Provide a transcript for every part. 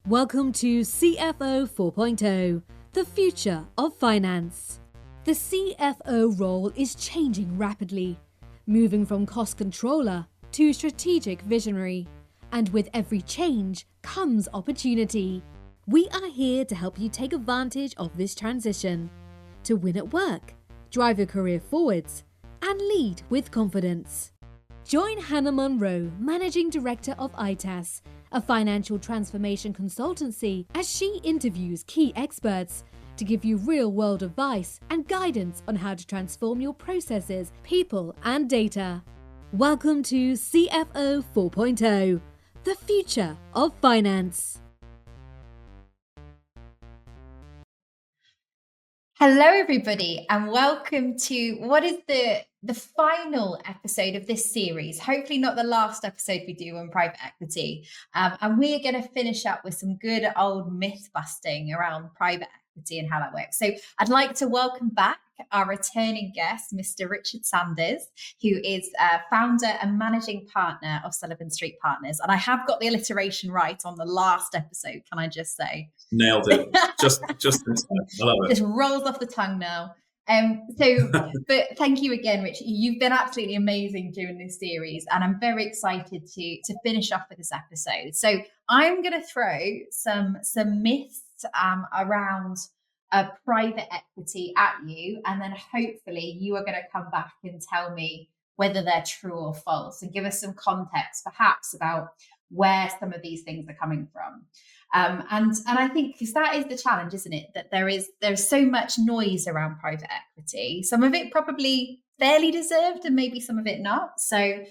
Welcome to CFO 4.0, the future of finance. The CFO role is changing rapidly, moving from cost controller to strategic visionary. And with every change comes opportunity. We are here to help you take advantage of this transition, to win at work, drive your career forwards, and lead with confidence. Join Hannah Munro, Managing Director of ITAS, a financial transformation consultancy, as she interviews key experts to give you real-world advice and guidance on how to transform your processes, people, and data. Welcome to CFO 4.0, the future of finance. Hello, everybody, and welcome to what is the final episode of this series. Hopefully not the last episode we do on private equity. And we are going to finish up with some good old myth busting around private equity and how that works. So I'd like to welcome back our returning guest, Mr. Richard Sanders, who is founder and managing partner of Sullivan Street Partners. And I have got the alliteration right on the last episode, can I just say? Nailed it. Just in time. I love it. Just rolls off the tongue now. But thank you again, Richard. You've been absolutely amazing during this series, and I'm very excited to finish off with this episode. So I'm going to throw some myths around private equity at you, and then hopefully you are going to come back and tell me whether they're true or false, and give us some context, perhaps, about where some of these things are coming from. And I think because that is the challenge, isn't it? That there's so much noise around private equity. Some of it probably fairly deserved, and maybe some of it not. So I'm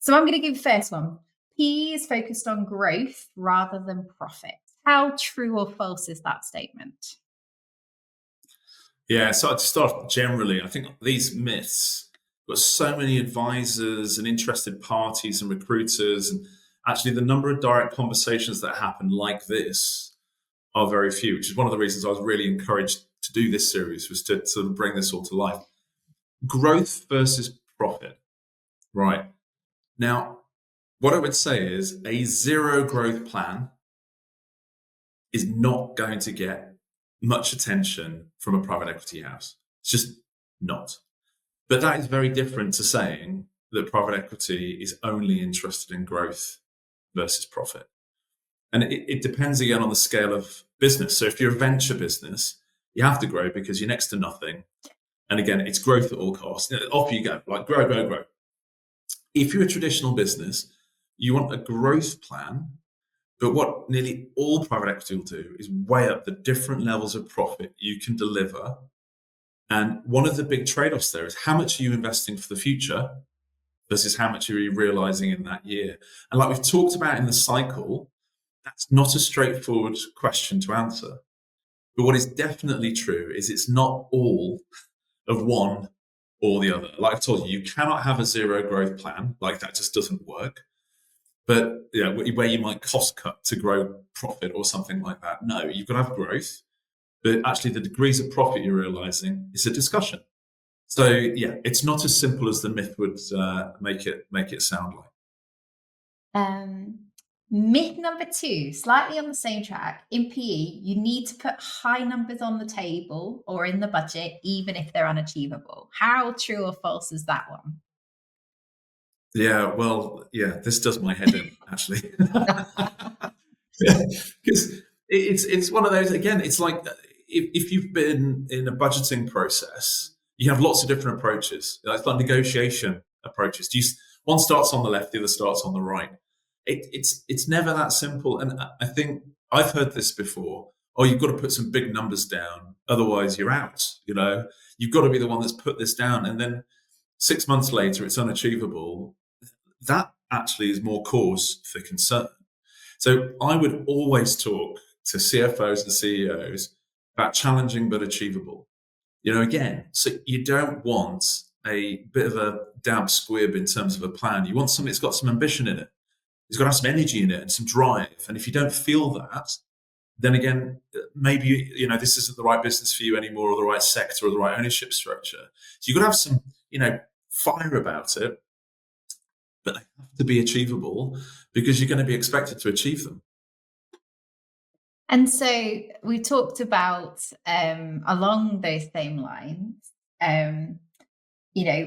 going to give the first one. PE is focused on growth rather than profit. How true or false is that statement? Yeah, so I'd start generally. I think these myths got so many advisors and interested parties and recruiters, and actually the number of direct conversations that happen like this are very few, which is one of the reasons I was really encouraged to do this series, was to sort of bring this all to life. Growth versus profit, right? Now, what I would say is a zero growth plan is not going to get much attention from a private equity house. It's just not. But that is very different to saying that private equity is only interested in growth versus profit. And it depends again on the scale of business. So if you're a venture business, you have to grow because you're next to nothing. And again, it's growth at all costs. Off you go, like grow. If you're a traditional business, you want a growth plan. But what nearly all private equity will do is weigh up the different levels of profit you can deliver. And one of the big trade-offs there is how much are you investing for the future versus how much are you realizing in that year. And like we've talked about in the cycle, that's not a straightforward question to answer. But what is definitely true is it's not all of one or the other. Like I told you cannot have a zero growth plan. Like that just doesn't work. But where you might cost cut to grow profit or something like that. No, you've got to have growth. But actually the degrees of profit you're realizing is a discussion. So yeah, it's not as simple as the myth would make it sound like. Myth number 2, slightly on the same track. In PE, you need to put high numbers on the table or in the budget, even if they're unachievable. How true or false is that one? Yeah, well, yeah, this does my head in, actually. Because it's one of those, again, it's like if you've been in a budgeting process, you have lots of different approaches. It's like negotiation approaches. One starts on the left, the other starts on the right. It's never that simple. And I think I've heard this before. Oh, you've got to put some big numbers down, otherwise you're out. You've got to be the one that's put this down, and then 6 months later it's unachievable. That actually is more cause for concern. So I would always talk to CFOs and CEOs about challenging but achievable. Again, so you don't want a bit of a damp squib in terms of a plan. You want something that's got some ambition in it. It's got to have some energy in it and some drive. And if you don't feel that, then again, maybe, this isn't the right business for you anymore, or the right sector, or the right ownership structure. So you've got to have some, fire about it, but they have to be achievable because you're going to be expected to achieve them. And so we talked about along those same lines,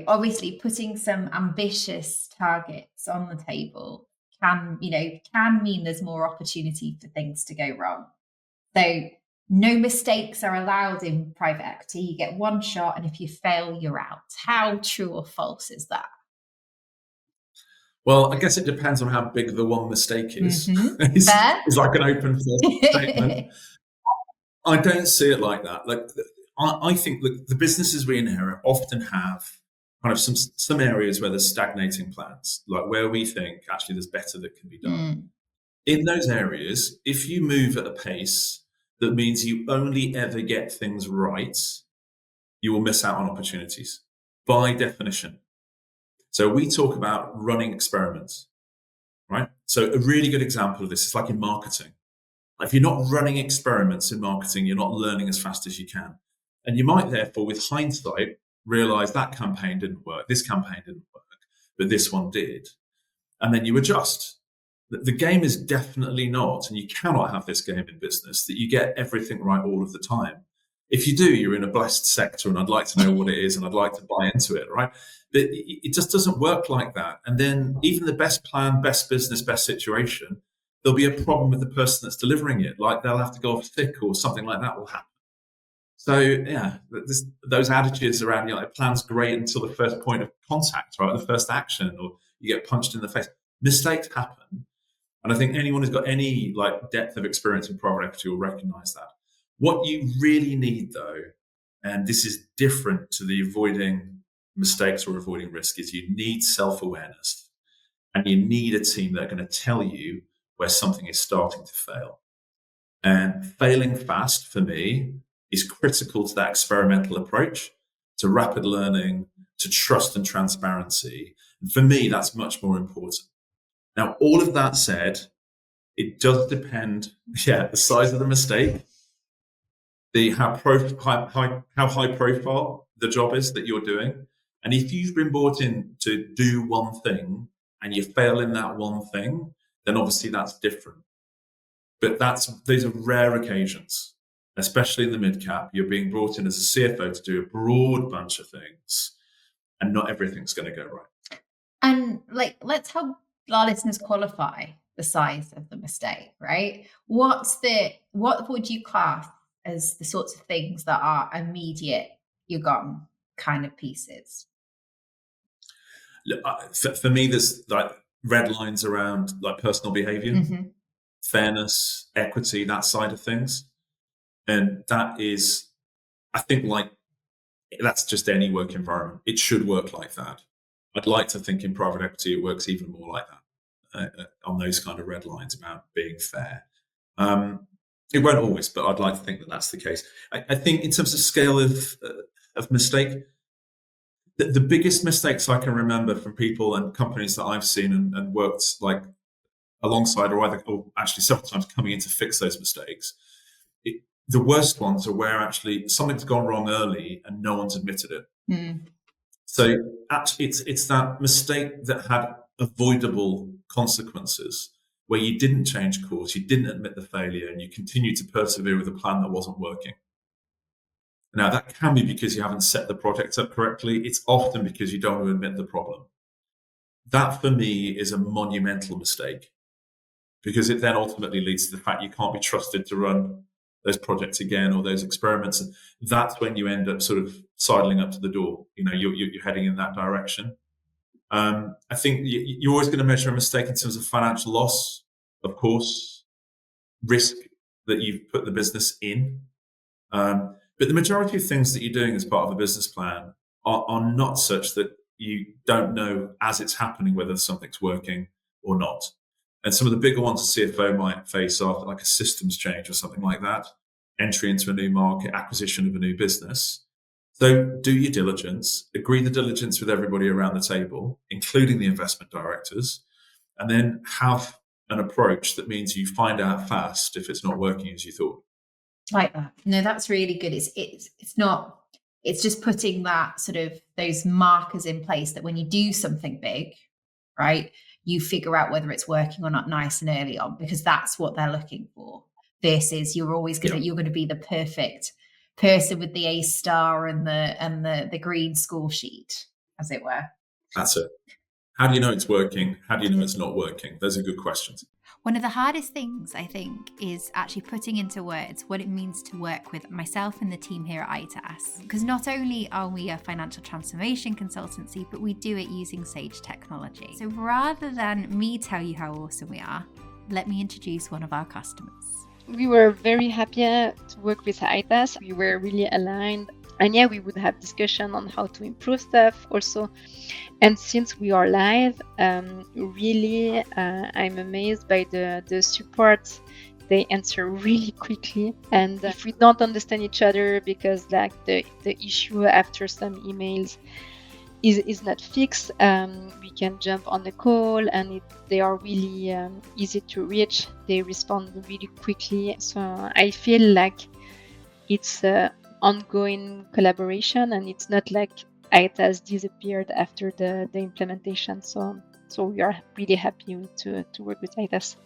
obviously putting some ambitious targets on the table can mean there's more opportunity for things to go wrong. So no mistakes are allowed in private equity. You get one shot, and if you fail, you're out. How true or false is that? Well, I guess it depends on how big the one mistake is. Mm-hmm. It's like an open statement. I don't see it like that. Like, I think the businesses we inherit often have kind of some areas where there's stagnating plans, like where we think actually there's better that can be done. In those areas, if you move at a pace that means you only ever get things right, you will miss out on opportunities by definition. So we talk about running experiments, right? So a really good example of this is like in marketing. If you're not running experiments in marketing, you're not learning as fast as you can. And you might therefore, with hindsight, realize that campaign didn't work, this campaign didn't work, but this one did. And then you adjust. The game is definitely not, and you cannot have this game in business, that you get everything right all of the time. If you do, you're in a blessed sector, and I'd like to know what it is, and I'd like to buy into it, right? But it just doesn't work like that. And then even the best plan, best business, best situation, there'll be a problem with the person that's delivering it. Like they'll have to go off sick or something like that will happen. So yeah, those adages around, a plan's great until the first point of contact, right? The first action, or you get punched in the face. Mistakes happen. And I think anyone who's got any depth of experience in private equity will recognize that. What you really need though, and this is different to the avoiding mistakes or avoiding risk, is you need self-awareness, and you need a team that are going to tell you where something is starting to fail. And failing fast for me is critical to that experimental approach, to rapid learning, to trust and transparency. And for me, that's much more important. Now, all of that said, it does depend, the size of the mistake, how high profile the job is that you're doing. And if you've been brought in to do one thing and you fail in that one thing, then obviously that's different. But those are rare occasions, especially in the mid-cap. You're being brought in as a CFO to do a broad bunch of things, and not everything's going to go right. And let's help our listeners qualify the size of the mistake, right? What would you class as the sorts of things that are immediate, you're gone kind of pieces? Look, for me, there's red lines around personal behavior, fairness, equity, that side of things. And that is, I think, that's just any work environment. It should work like that. I'd like to think in private equity it works even more like that, on those kind of red lines about being fair. It won't always, but I'd like to think that that's the case. I think in terms of scale of mistake, the biggest mistakes I can remember from people and companies that I've seen and worked alongside, or actually several times coming in to fix those mistakes, the worst ones are where actually something's gone wrong early and no one's admitted it. So actually, it's that mistake that had avoidable consequences, where you didn't change course, you didn't admit the failure, and you continued to persevere with a plan that wasn't working. Now, that can be because you haven't set the project up correctly. It's often because you don't want to admit the problem. That, for me, is a monumental mistake, because it then ultimately leads to the fact you can't be trusted to run those projects again or those experiments. And that's when you end up sort of sidling up to the door. You're heading in that direction. I think you're always going to measure a mistake in terms of financial loss, of course, risk that you've put the business in. But the majority of things that you're doing as part of a business plan are not such that you don't know as it's happening whether something's working or not. And some of the bigger ones a CFO might face are like a systems change or something like that, entry into a new market, acquisition of a new business. So do your diligence, agree the diligence with everybody around the table, including the investment directors, and then have an approach that means you find out fast if it's not working as you thought. Like that. No, that's really good. It's just putting that sort of those markers in place that when you do something big, right, you figure out whether it's working or not nice and early on, because that's what they're looking for. versus you're going to be the perfect person with the A star and the green score sheet, as it were. That's it. How do you know it's working? How do you know it's not working? Those are good questions. One of the hardest things, I think, is actually putting into words what it means to work with myself and the team here at ITAS. Because not only are we a financial transformation consultancy, but we do it using Sage technology. So rather than me tell you how awesome we are, let me introduce one of our customers. We were very happy to work with ITAS. We were really aligned. And yeah, we would have discussion on how to improve stuff also. And since we are live, really, I'm amazed by the support. They answer really quickly. And if we don't understand each other because like the issue after some emails is not fixed, we can jump on the call, and they are really easy to reach. They respond really quickly. So I feel like it's ongoing collaboration, and it's not like ITAS disappeared after the implementation. So we are really happy to work with ITAS.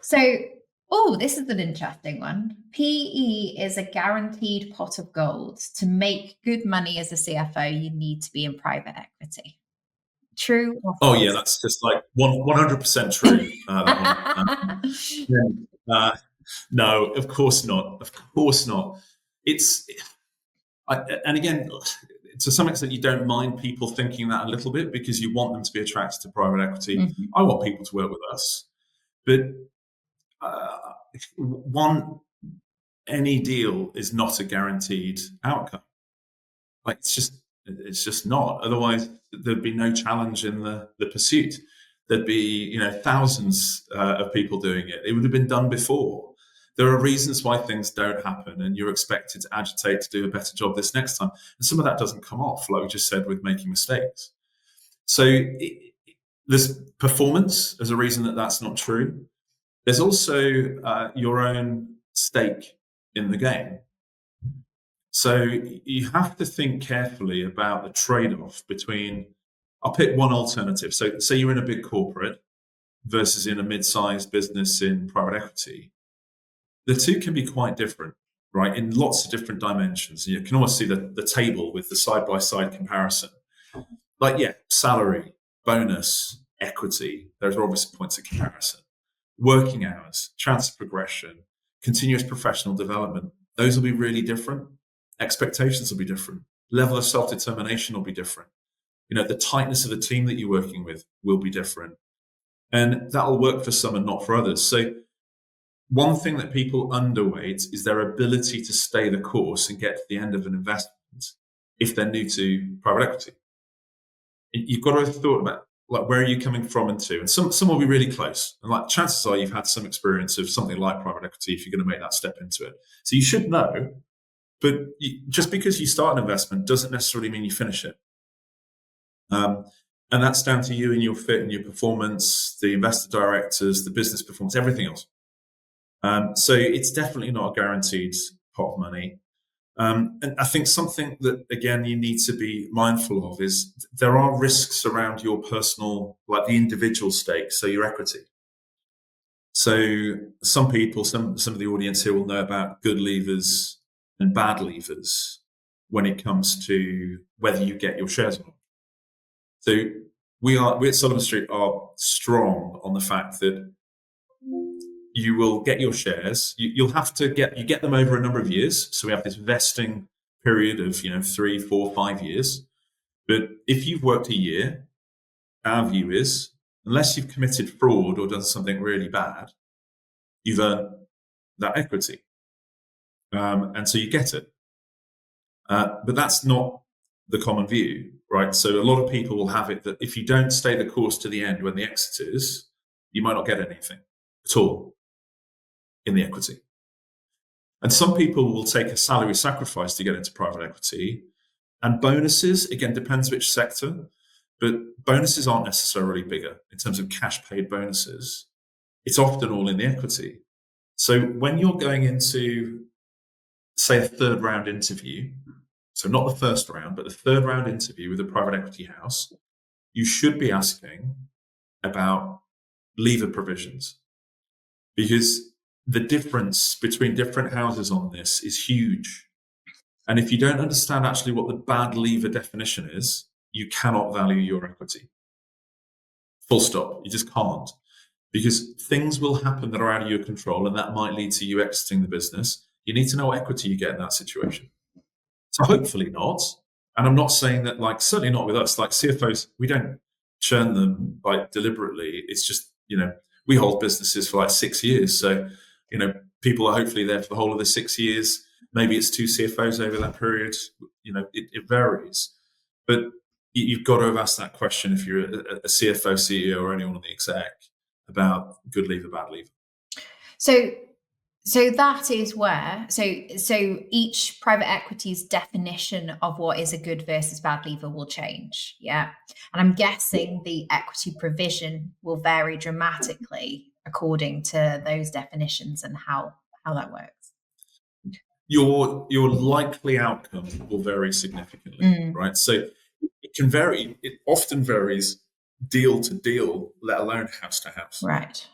So, this is an interesting one. PE is a guaranteed pot of gold. To make good money as a CFO, you need to be in private equity. True or false? Oh yeah, that's just like 100% true. No, of course not. Of course not. And again, to some extent, you don't mind people thinking that a little bit because you want them to be attracted to private equity. Mm-hmm. I want people to work with us, but any deal is not a guaranteed outcome. Like it's just not. Otherwise, there'd be no challenge in the pursuit. There'd be thousands of people doing it. It would have been done before. There are reasons why things don't happen, and you're expected to agitate to do a better job this next time. And some of that doesn't come off, like we just said, with making mistakes. So there's performance as a reason that that's not true. There's also your own stake in the game. So you have to think carefully about the trade-off between, I'll pick one alternative. So say you're in a big corporate versus in a mid-sized business in private equity. The two can be quite different, right? In lots of different dimensions. You can almost see the table with the side-by-side comparison. Like, salary, bonus, equity, those are obviously points of comparison. Working hours, chance of progression, continuous professional development, those will be really different. Expectations will be different. Level of self-determination will be different. The tightness of the team that you're working with will be different. And that will work for some and not for others. So one thing that people underweight is their ability to stay the course and get to the end of an investment if they're new to private equity. You've got to have thought about, like, where are you coming from and to? And some will be really close. And like, chances are you've had some experience of something like private equity if you're going to make that step into it. So you should know. But just because you start an investment doesn't necessarily mean you finish it. And that's down to you and your fit and your performance, the investor directors, the business performance, everything else. So it's definitely not a guaranteed pot of money. And I think something that, again, you need to be mindful of is there are risks around your personal, like the individual stake, so your equity. So some people, some of the audience here will know about good levers and bad levers when it comes to whether you get your shares or not. So we at Sullivan Street are strong on the fact that you will get your shares. You'll have to get them over a number of years. So we have this vesting period of 3, 4, 5 years. But if you've worked a year, our view is, unless you've committed fraud or done something really bad, you've earned that equity. And so you get it. But that's not the common view, right? So a lot of people will have it that if you don't stay the course to the end when the exit is, you might not get anything at all in the equity. And some people will take a salary sacrifice to get into private equity. And bonuses, again, depends which sector, but bonuses aren't necessarily bigger in terms of cash paid bonuses. It's often all in the equity. So when you're going into, say, a third round interview, so not the first round, but the third round interview with a private equity house, you should be asking about lever provisions, because the difference between different houses on this is huge. And if you don't understand actually what the bad lever definition is, you cannot value your equity. Full stop. You just can't. Because things will happen that are out of your control, and that might lead to you exiting the business. You need to know what equity you get in that situation. So hopefully not. And I'm not saying that, like, certainly not with us, like CFOs, we don't churn them like deliberately. It's just, we hold businesses for like 6 years. So, people are hopefully there for the whole of the 6 years. Maybe it's 2 CFOs over that period. It varies. But you've got to have asked that question if you're a CFO, CEO, or anyone on the exec about good lever, bad lever. So that is where, so each private equity's definition of what is a good versus bad lever will change. Yeah. And I'm guessing the equity provision will vary dramatically according to those definitions and how that works. Your likely outcome will vary significantly, right? So it can vary. It often varies deal to deal, let alone house to house. Right.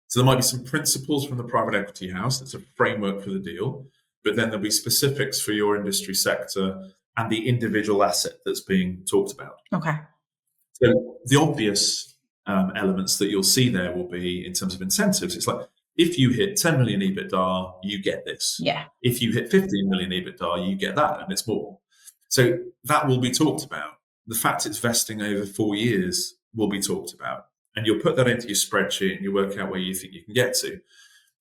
So there might be some principles from the private equity house that's a framework for the deal, but then there'll be specifics for your industry sector and the individual asset that's being talked about. Okay. So the obvious elements that you'll see there will be in terms of incentives. It's like, if you hit 10 million EBITDA, you get this. Yeah. If you hit 15 million EBITDA, you get that, and it's more. So that will be talked about. The fact it's vesting over 4 years will be talked about. And you'll put that into your spreadsheet and you work out where you think you can get to.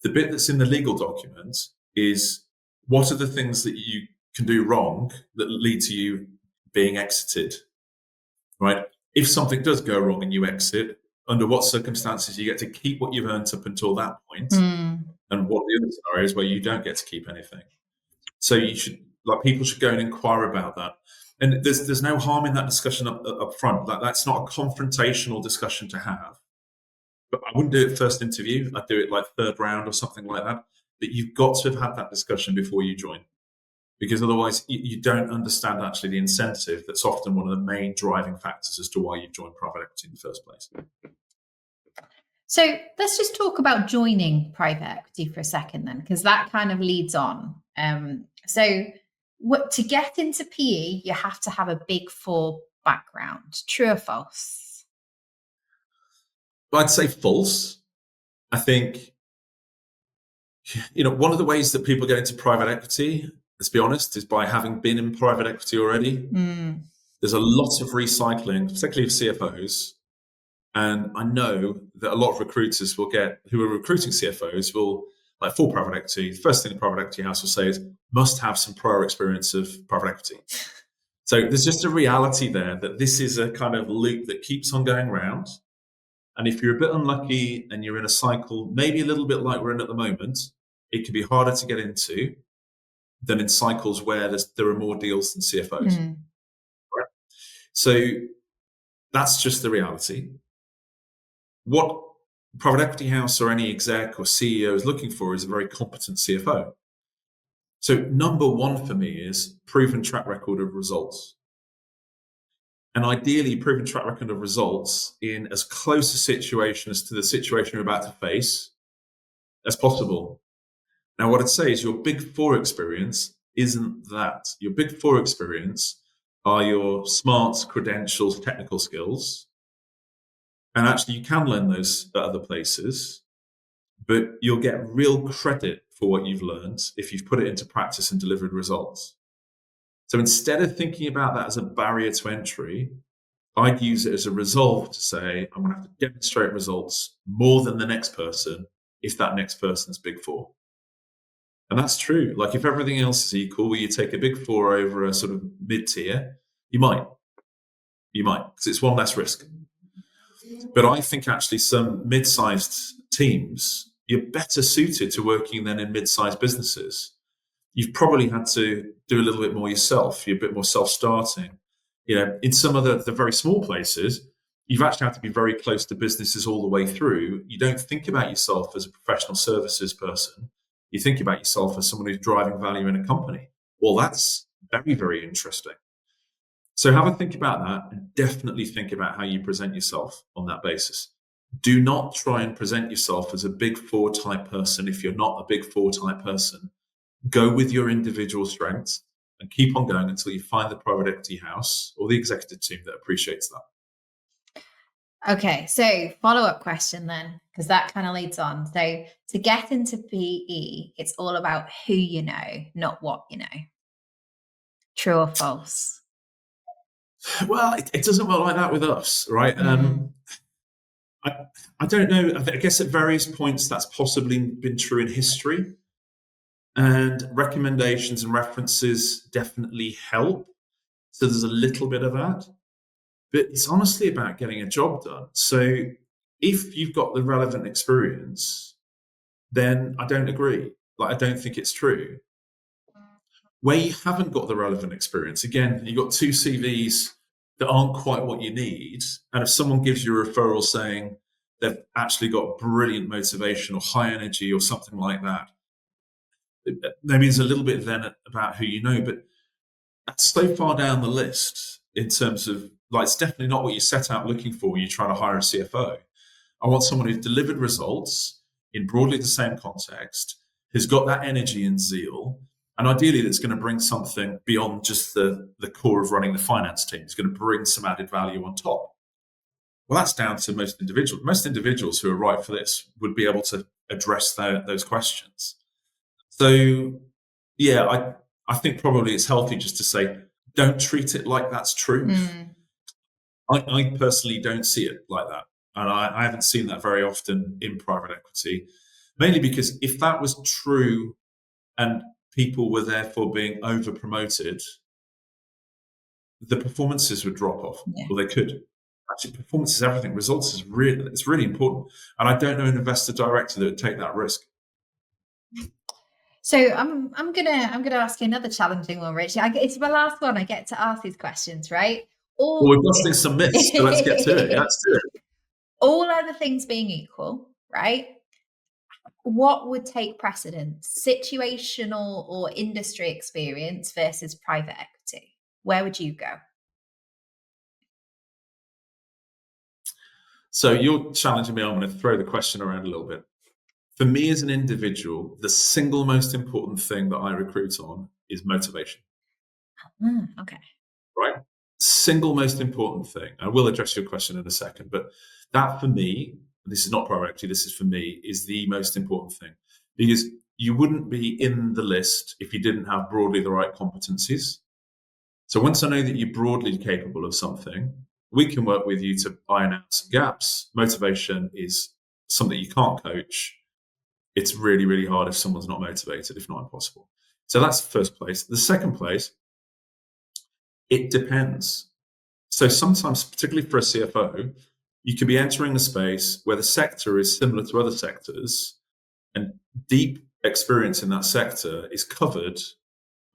The bit that's in the legal document is, what are the things that you can do wrong that lead to you being exited, right? If something does go wrong and you exit, under what circumstances you get to keep what you've earned up until that point, and what the other scenarios where you don't get to keep anything. So you should, people should go and inquire about that. And there's no harm in that discussion up front. That's not a confrontational discussion to have. But I wouldn't do it first interview. I'd do it like third round or something like that. But you've got to have had that discussion before you join, because otherwise you don't understand actually the incentive that's often one of the main driving factors as to why you've joined private equity in the first place. So let's just talk about joining private equity for a second then, because that kind of leads on. To get into PE, you have to have a Big Four background. True or false? I'd say false. I think, one of the ways that people get into private equity, let's be honest, is by having been in private equity already. There's a lot of recycling, particularly of CFOs. And I know that a lot of recruiters who are recruiting CFOs will, like, for private equity, the first thing the private equity house will say is, must have some prior experience of private equity. So there's just a reality there that this is a kind of loop that keeps on going round. And if you're a bit unlucky and you're in a cycle, maybe a little bit like we're in at the moment, it can be harder to get into than in cycles where there are more deals than CFOs. Right? So that's just the reality. What private equity house or any exec or CEO is looking for is a very competent CFO. So number one for me is proven track record of results. And ideally, proven track record of results in as close a situation as to the situation you're about to face as possible. Now, what I'd say is your Big Four experience isn't that. Your Big Four experience are your smarts, credentials, technical skills. And actually, you can learn those at other places, but you'll get real credit for what you've learned if you've put it into practice and delivered results. So instead of thinking about that as a barrier to entry, I'd use it as a resolve to say, I'm going to have to demonstrate results more than the next person if that next person's Big Four. And that's true. Like, if everything else is equal, will you take a Big Four over a sort of mid-tier? You might, because it's one less risk. But I think actually some mid-sized teams, you're better suited to working than in mid-sized businesses. You've probably had to do a little bit more yourself. You're a bit more self-starting. In some of the very small places, you've actually had to be very close to businesses all the way through. You don't think about yourself as a professional services person. You think about yourself as someone who's driving value in a company. Well, that's very, very interesting. So have a think about that, and definitely think about how you present yourself on that basis. Do not try and present yourself as a big four type person if you're not a big four type person. Go with your individual strengths and keep on going until you find the private equity house or the executive team that appreciates that. Okay, so follow-up question then, because that kind of leads on. So to get into PE, it's all about who you know, not what you know. True or false? Well, it doesn't work like that with us, right? I don't know. I guess at various points that's possibly been true in history. And recommendations and references definitely help. So there's a little bit of that. But it's honestly about getting a job done. So if you've got the relevant experience, then I don't agree. Like, I don't think it's true. Where you haven't got the relevant experience, again, you've got two CVs that aren't quite what you need. And if someone gives you a referral saying they've actually got brilliant motivation or high energy or something like that, there means a little bit then about who you know. But that's so far down the list in terms of, like, it's definitely not what you set out looking for when you're trying to hire a CFO. I want someone who's delivered results in broadly the same context, who's got that energy and zeal, and ideally that's going to bring something beyond just the core of running the finance team. It's going to bring some added value on top. Well, that's down to most individuals. Most individuals who are right for this would be able to address those questions. So, yeah, I think probably it's healthy just to say, don't treat it like that's true. I personally don't see it like that. And I haven't seen that very often in private equity, mainly because if that was true and people were therefore being over promoted, the performances would drop off, or they could. Actually, performance is everything. Results is really important. And I don't know an investor director that would take that risk. So I'm gonna ask you another challenging one, Rich. It's my last one. I get to ask these questions, right? Well, we're busting some myths, so let's get to it. Yeah, let's do it. All other things being equal, right? What would take precedence? Situational or industry experience versus private equity? Where would you go? So you're challenging me. I'm going to throw the question around a little bit. For me as an individual, the single most important thing that I recruit on is motivation. Okay. Right? Single most important thing. I will address your question in a second, but that for me, this is not private equity, this is for me, is the most important thing. Because you wouldn't be in the list if you didn't have broadly the right competencies. So once I know that you're broadly capable of something, we can work with you to iron out some gaps. Motivation is something you can't coach. It's really, really hard if someone's not motivated, if not impossible. So that's the first place. The second place, it depends. So sometimes, particularly for a CFO, you could be entering a space where the sector is similar to other sectors, and deep experience in that sector is covered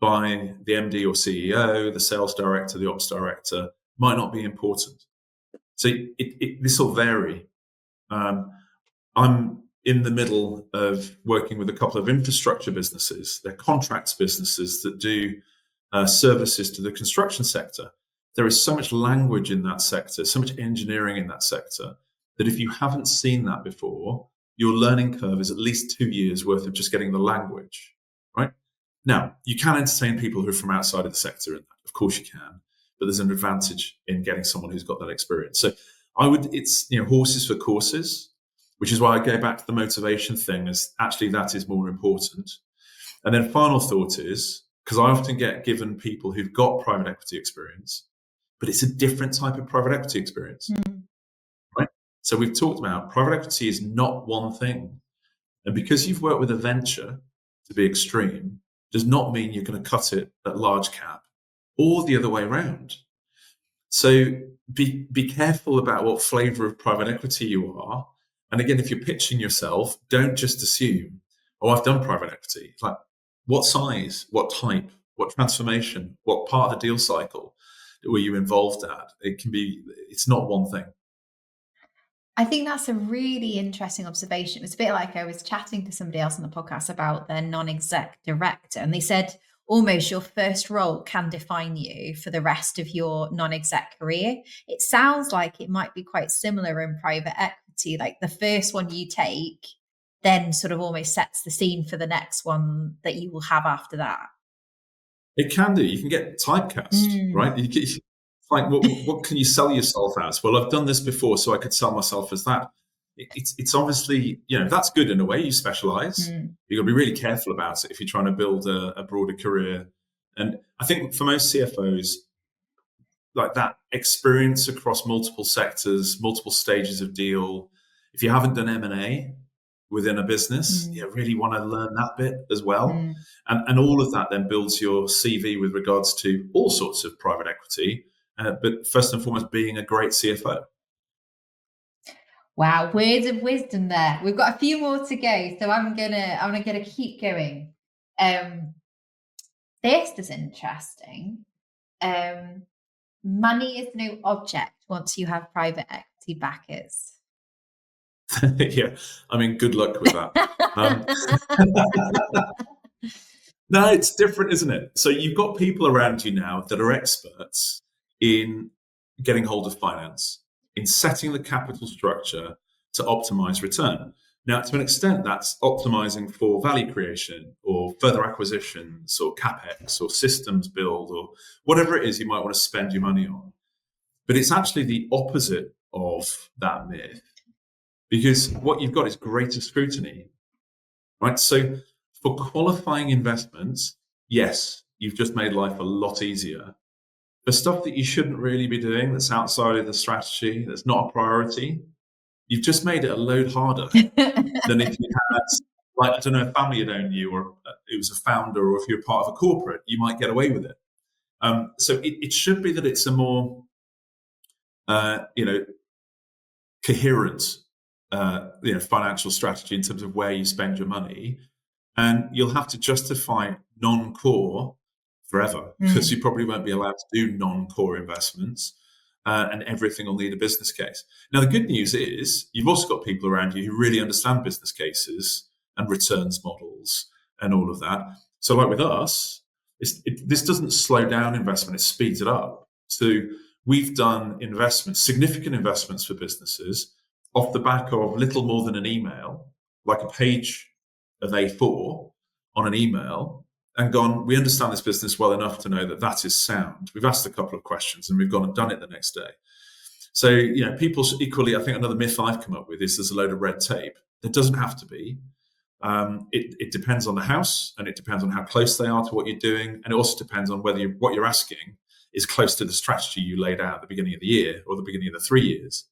by the MD or CEO, the sales director, the ops director, might not be important. So this will vary. I'm in the middle of working with a couple of infrastructure businesses. They're contracts businesses that do services to the construction sector. There is so much language in that sector, so much engineering in that sector, that if you haven't seen that before, your learning curve is at least 2 years worth of just getting the language, right? Now, you can entertain people who are from outside of the sector, and of course you can, but there's an advantage in getting someone who's got that experience. So it's horses for courses, which is why I go back to the motivation thing, as actually that is more important. And then final thought is, because I often get given people who've got private equity experience, but it's a different type of private equity experience, right? So we've talked about private equity is not one thing. And because you've worked with a venture to be extreme, does not mean you're going to cut it at large cap or the other way around. So be careful about what flavor of private equity you are. And again, if you're pitching yourself, don't just assume, oh, I've done private equity. Like, what size, what type, what transformation, what part of the deal cycle were you involved at? It's not one thing. I think that's a really interesting observation. It's a bit like I was chatting to somebody else on the podcast about their non-exec director, and they said almost your first role can define you for the rest of your non-exec career. It sounds like it might be quite similar in private equity, like the first one you take then sort of almost sets the scene for the next one that you will have after that. It can do. You can get typecast, right? Like, what can you sell yourself as? Well, I've done this before, so I could sell myself as that. It's obviously, that's good in a way. You specialize. You've got to be really careful about it if you're trying to build a broader career. And I think for most CFOs, like that experience across multiple sectors, multiple stages of deal, if you haven't done M&A within a business, you really want to learn that bit as well. And all of that then builds your CV with regards to all sorts of private equity, but first and foremost, being a great CFO. Wow, words of wisdom there. We've got a few more to go, so I'm gonna keep going. This is interesting. Money is no object once you have private equity backers. Yeah, I mean, good luck with that. No, it's different, isn't it? So you've got people around you now that are experts in getting hold of finance, in setting the capital structure to optimize return. Now, to an extent, that's optimizing for value creation or further acquisitions or CapEx or systems build or whatever it is you might want to spend your money on. But it's actually the opposite of that myth, because what you've got is greater scrutiny, right? So for qualifying investments, yes, you've just made life a lot easier. For stuff that you shouldn't really be doing, that's outside of the strategy, that's not a priority, you've just made it a load harder than if you had, like, I don't know, a family had owned you, or it was a founder, or if you're part of a corporate, you might get away with it. So it should be that it's a more, coherent, financial strategy in terms of where you spend your money, and you'll have to justify non-core forever because you probably won't be allowed to do non-core investments, and everything will need a business case. Now, the good news is you've also got people around you who really understand business cases and returns models and all of that. So like with us, this doesn't slow down investment, it speeds it up. So we've done significant investments for businesses off the back of little more than an email, like a page of A4 on an email, and gone, we understand this business well enough to know that that is sound. We've asked a couple of questions and we've gone and done it the next day. So, people equally, I think another myth I've come up with is there's a load of red tape. There doesn't have to be. It depends on the house, and it depends on how close they are to what you're doing. And it also depends on whether what you're asking is close to the strategy you laid out at the beginning of the year or the beginning of the 3 years.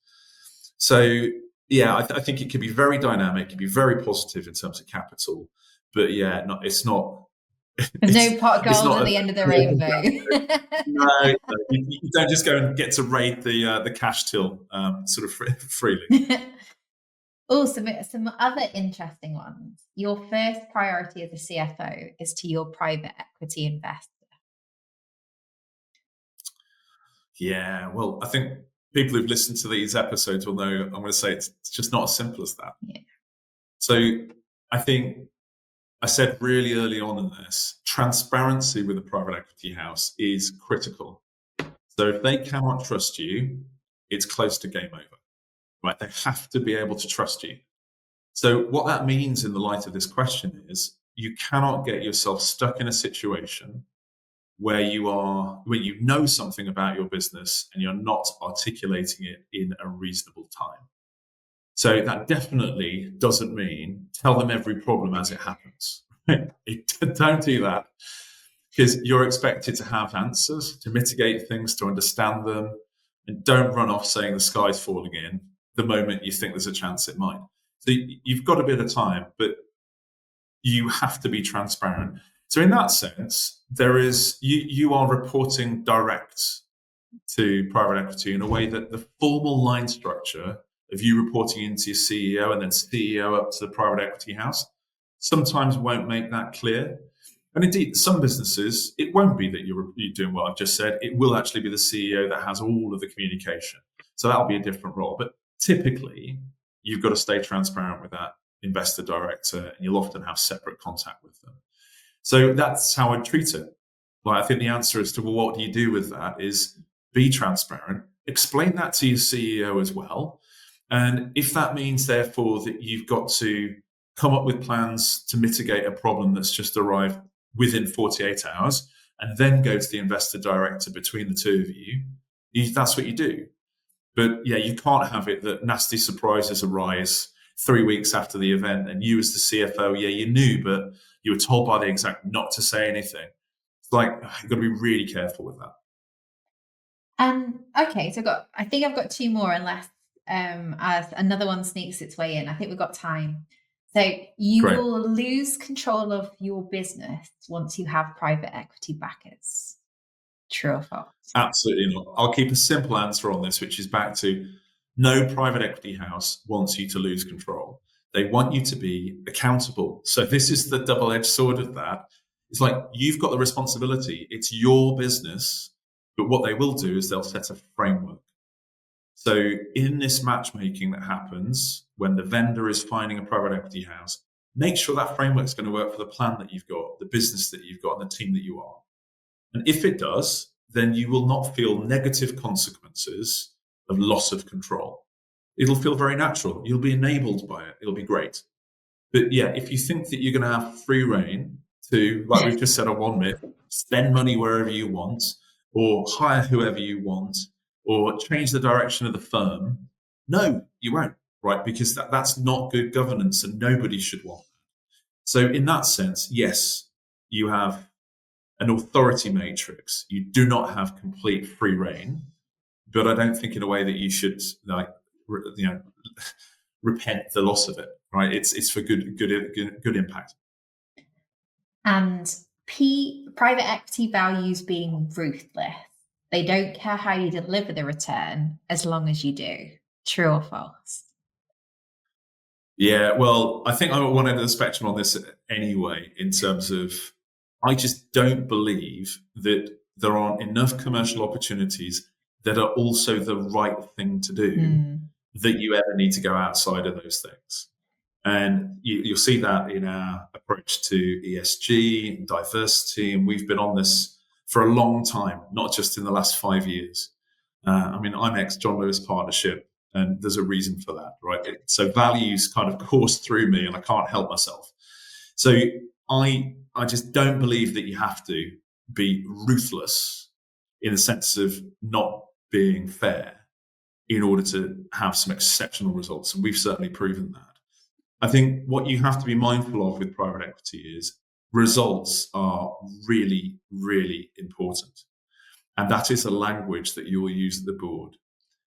So, yeah, I think it could be very dynamic, it could be very positive in terms of capital. But yeah, it's not. There's no pot of gold at the end of the rainbow. No, you don't just go and get to raid the cash till sort of freely. Oh, some other interesting ones. Your first priority as a CFO is to your private equity investor. Yeah, well, I think people who've listened to these episodes will know I'm going to say it's just not as simple as that. Yeah. So I think I said really early on in this, transparency with a private equity house is critical. So if they cannot trust you, it's close to game over, right? They have to be able to trust you. So what that means in the light of this question is you cannot get yourself stuck in a situation where you know something about your business and you're not articulating it in a reasonable time. So that definitely doesn't mean tell them every problem as it happens. Don't do that, because you're expected to have answers, to mitigate things, to understand them, and don't run off saying the sky's falling in the moment you think there's a chance it might. So you've got a bit of time, but you have to be transparent. So in that sense, you are reporting direct to private equity in a way that the formal line structure of you reporting into your CEO and then CEO up to the private equity house sometimes won't make that clear. And indeed, some businesses, it won't be that you're doing what I've just said. It will actually be the CEO that has all of the communication. So that'll be a different role. But typically, you've got to stay transparent with that investor director, and you'll often have separate contact with them. So that's how I'd treat it. Like, I think the answer as to, well, what do you do with that is be transparent, explain that to your CEO as well. And if that means, therefore, that you've got to come up with plans to mitigate a problem that's just arrived within 48 hours and then go to the investor director between the two of you, that's what you do. But yeah, you can't have it that nasty surprises arise 3 weeks after the event and you as the CFO, yeah, you knew, but you were told by the exec not to say anything. It's like, you've got to be really careful with that. Okay, so I think I've got two more, unless as another one sneaks its way in. I think we've got time. So you Great. will lose control of your business once you have private equity backers. True or false? Absolutely not. I'll keep a simple answer on this, which is back to no private equity house wants you to lose control. They want you to be accountable. So this is the double-edged sword of that. It's like, you've got the responsibility. It's your business. But what they will do is they'll set a framework. So in this matchmaking that happens when the vendor is finding a private equity house, make sure that framework is going to work for the plan that you've got, the business that you've got, and the team that you are. And if it does, then you will not feel negative consequences of loss of control. It'll feel very natural. You'll be enabled by it. It'll be great. But yeah, if you think that you're going to have free reign to, like we've just said on one myth, spend money wherever you want, or hire whoever you want, or change the direction of the firm, no, you won't, right? Because that's not good governance and nobody should want that. So in that sense, yes, you have an authority matrix. You do not have complete free reign, but I don't think in a way that you should repent the loss of it, right? It's for good impact. And private equity values being ruthless. They don't care how you deliver the return as long as you do. True or false? Yeah, well, I think I'm at one end of the spectrum on this anyway, in terms of, I just don't believe that there aren't enough commercial opportunities that are also the right thing to do that you ever need to go outside of those things. And you'll see that in our approach to ESG and diversity. And we've been on this for a long time, not just in the last 5 years. I'm ex-John Lewis Partnership, and there's a reason for that, right? So values kind of course through me and I can't help myself. So I just don't believe that you have to be ruthless in the sense of not being fair in order to have some exceptional results. And we've certainly proven that. I think what you have to be mindful of with private equity is results are really, really important. And that is a language that you will use at the board.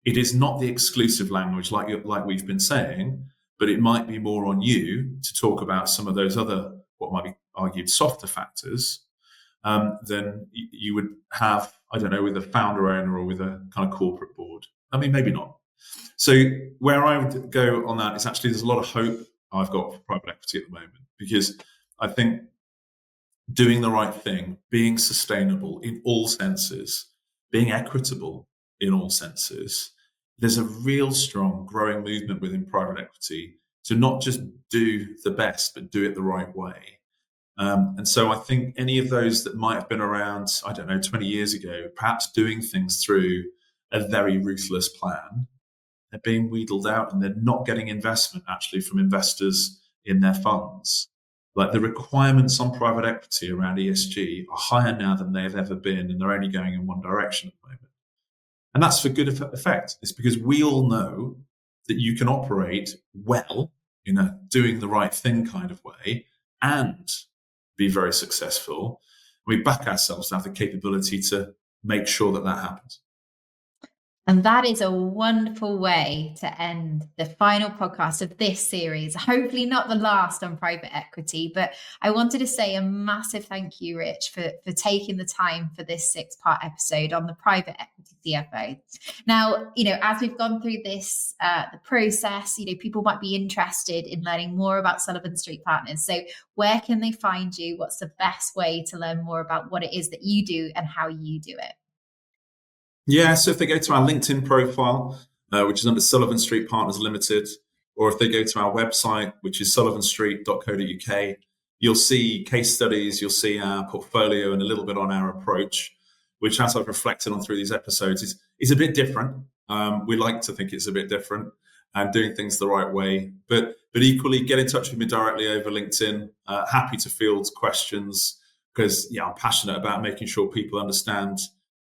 It is not the exclusive language like we've been saying, but it might be more on you to talk about some of those other, what might be argued softer factors, than you would have, I don't know, with a founder owner or with a kind of corporate board. I mean, maybe not. So where I would go on that is actually there's a lot of hope I've got for private equity at the moment, because I think doing the right thing, being sustainable in all senses, being equitable in all senses, there's a real strong growing movement within private equity to not just do the best, but do it the right way. And so I think any of those that might have been around, 20 years ago, perhaps doing things through a very ruthless plan, they're being wheedled out and they're not getting investment actually from investors in their funds. Like, the requirements on private equity around ESG are higher now than they have ever been, and they're only going in one direction at the moment. And that's for good effect. It's because we all know that you can operate well in a doing the right thing kind of way and be very successful. We back ourselves to have the capability to make sure that happens. And that is a wonderful way to end the final podcast of this series. Hopefully not the last on private equity, but I wanted to say a massive thank you, Rich, for taking the time for this 6-part episode on the private equity CFO. Now, as we've gone through this, the process, people might be interested in learning more about Sullivan Street Partners. So where can they find you? What's the best way to learn more about what it is that you do and how you do it? Yeah, so if they go to our LinkedIn profile, which is under Sullivan Street Partners Limited, or if they go to our website, which is sullivanstreet.co.uk, you'll see case studies, you'll see our portfolio and a little bit on our approach, which, as I've reflected on through these episodes, is a bit different. We like to think it's a bit different and doing things the right way. But equally, get in touch with me directly over LinkedIn. Happy to field questions because, I'm passionate about making sure people understand,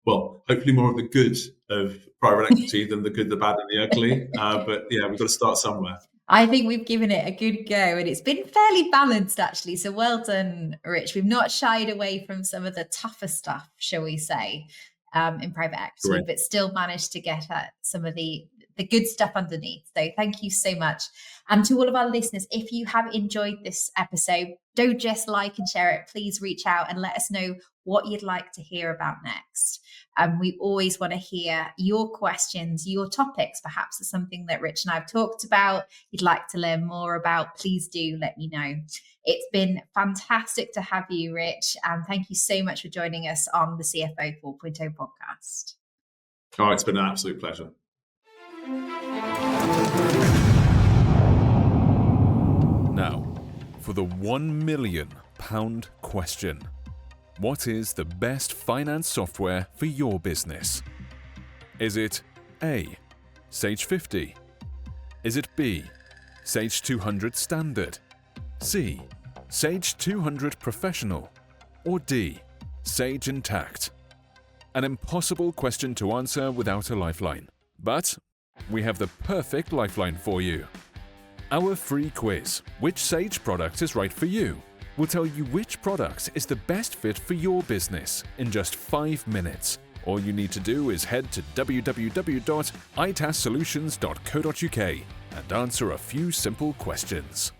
well, hopefully more of the good of private equity than the good, the bad, and the ugly. But we've got to start somewhere. I think we've given it a good go, and it's been fairly balanced, actually. So well done, Rich. We've not shied away from some of the tougher stuff, shall we say, in private equity, Great. but still managed to get at some of the good stuff underneath. So thank you so much. And to all of our listeners, if you have enjoyed this episode, don't just like and share it. Please reach out and let us know what you'd like to hear about next. We always want to hear your questions, your topics. Perhaps it's something that Rich and I have talked about, you'd like to learn more about. Please do let me know. It's been fantastic to have you, Rich. And thank you so much for joining us on the CFO 4.0 podcast. Oh, it's been an absolute pleasure. Now, for the £1 million question. What is the best finance software for your business? Is it A, Sage 50? Is it B, Sage 200 Standard? C, Sage 200 Professional? Or D, Sage Intact? An impossible question to answer without a lifeline. But we have the perfect lifeline for you. Our free quiz, Which Sage product is right for you? Will tell you which product is the best fit for your business in just 5 minutes. All you need to do is head to www.itassolutions.co.uk and answer a few simple questions.